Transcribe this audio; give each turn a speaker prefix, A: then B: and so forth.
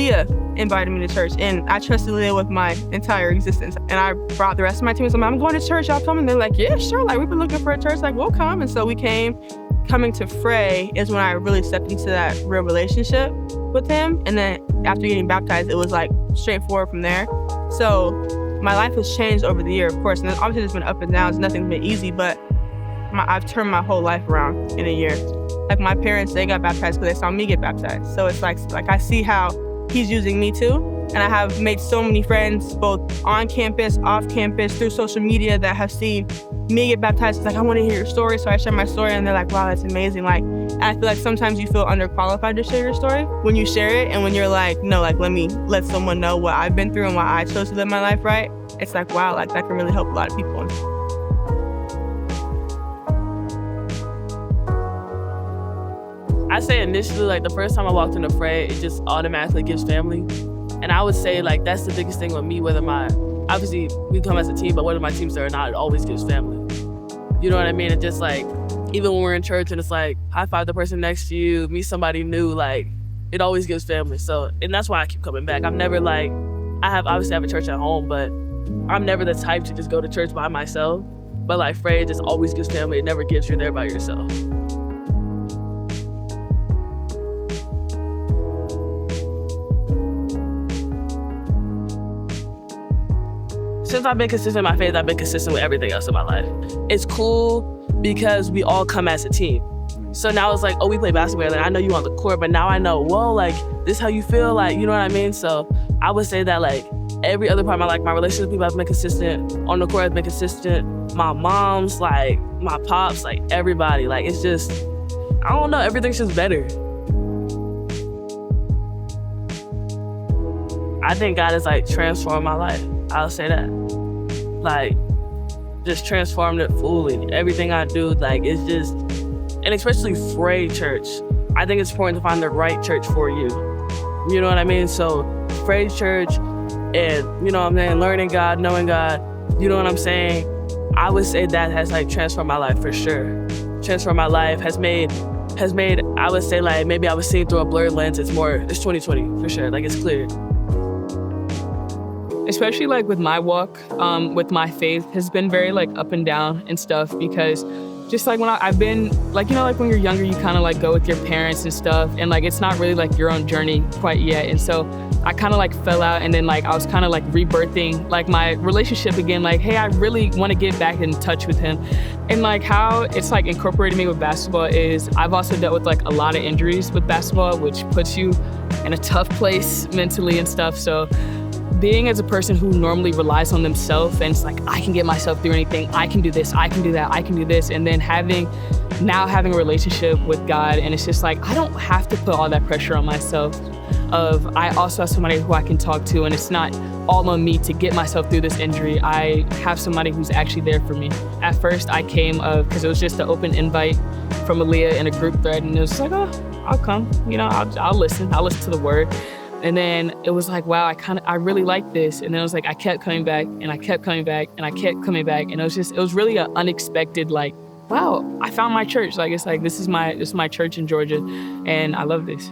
A: Leah invited me to church, and I trusted Leah with my entire existence. And I brought the rest of my team and said, I'm going to church, y'all coming? They're like, yeah, sure, like we've been looking for a church, like we'll come. And so we came. Coming to Fray is when I really stepped into that real relationship with him. And then after getting baptized, it was like straightforward from there. So my life has changed over the year, of course. And obviously there's been up and downs, nothing's been easy, but I've turned my whole life around in a year. Like my parents, they got baptized because they saw me get baptized. So it's like I see how he's using me too. And I have made so many friends, both on campus, off campus, through social media that have seen me get baptized. It's like, I want to hear your story. So I share my story and they're like, wow, that's amazing. Like, and I feel like sometimes you feel underqualified to share your story when you share it. And when you're like, no, like, let someone know what I've been through and why I chose to live my life right. It's like, wow, like that can really help a lot of people.
B: I say initially, like the first time I walked into Fray, it just automatically gives family. And I would say like that's the biggest thing with me, obviously we come as a team, but whether my teams are or not, it always gives family. You know what I mean? And just like, even when we're in church and it's like, high five the person next to you, meet somebody new, like it always gives family. So, and that's why I keep coming back. I'm never like, obviously have a church at home, but I'm never the type to just go to church by myself. But like Fray just always gives family. It never gives you there by yourself. Since I've been consistent in my faith, I've been consistent with everything else in my life. It's cool because we all come as a team. So now it's like, oh, we play basketball, and I know you on the court, but now I know, whoa, like, this is how you feel, like, you know what I mean? So I would say that, like, every other part of my life, my relationship with people has been consistent, on the court has been consistent, my mom's, like, my pops, like, everybody, like, it's just, I don't know, everything's just better. I think God has, like, transformed my life. I'll say that. Like, just transformed it fully. Everything I do, like, it's just, and especially FRAIS Church. I think it's important to find the right church for you. You know what I mean? So, FRAIS Church and, you know what I'm saying, learning God, knowing God, you know what I'm saying? I would say that has, like, transformed my life for sure. Transformed my life, has made, I would say, like, maybe I was seeing through a blurred lens. It's 2020 for sure. Like, it's clear.
C: Especially like with my walk, with my faith has been very like up and down and stuff, because just like when I've been like, you know, like when you're younger, you kind of like go with your parents and stuff, and like it's not really like your own journey quite yet. And so I kind of like fell out, and then like I was kind of like rebirthing like my relationship again, like, hey, I really want to get back in touch with him. And like how it's like incorporated me with basketball is I've also dealt with like a lot of injuries with basketball, which puts you in a tough place mentally and stuff. So being as a person who normally relies on themselves and it's like, I can get myself through anything, I can do this, I can do that, I can do this. And then having a relationship with God, and it's just like, I don't have to put all that pressure on myself. I also have somebody who I can talk to, and it's not all on me to get myself through this injury. I have somebody who's actually there for me. At first I came because it was just an open invite from Aaliyah in a group thread, and it was like, oh, I'll come, you know, I'll listen to the word. And then it was like, wow, I really like this. And then it was like, I kept coming back and I kept coming back and I kept coming back. And it was really an unexpected, like, wow, I found my church. Like, it's like, this is my church in Georgia and I love this.